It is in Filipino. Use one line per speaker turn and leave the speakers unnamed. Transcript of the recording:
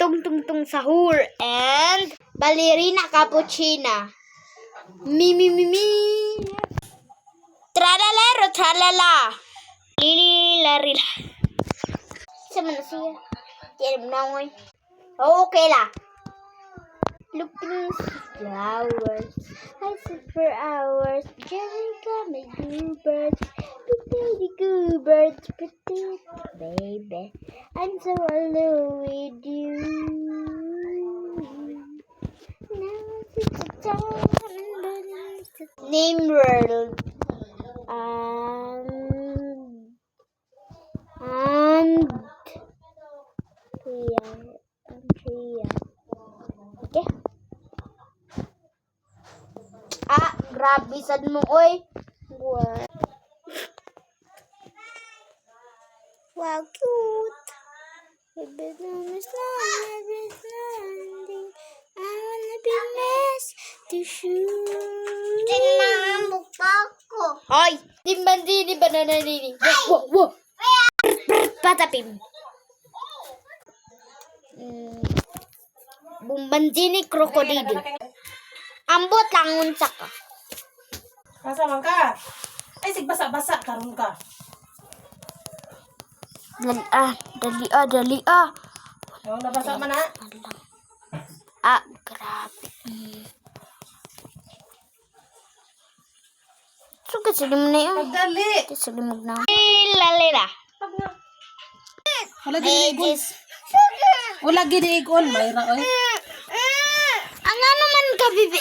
tung tung tung sahur and ballerina cappuccina. Mi mi mi mi. Tralalero tralala. Lili larila. Sama na siya. Tiyan mo na ngoy. Okay la. Looking flowers, I sit for hours. Jerry got my bluebirds, pretty goobirds, pretty baby. I'm so alone with you. Now it's the time. Name world. Priya. Okay. Grabe sad mo, oy. Wow, cute. Baby, is landing. I wanna be next to shoot. Tinamok ako. Hoy, dimbandini banana nini. Wow. Patapim. Bumbandini krokodili. Ambot lang unsa ka.
Asa man ka? Ay, sig basa-basa karon ka.
Dali.
Oh, nabasa man na.
Grabe. So, kasi mo na yun.
Magdali.
Kasi limog na. Lalera.
Wala giniigon. Wala giniigon, Mayra, oy.
Ang ano man ka, bibi?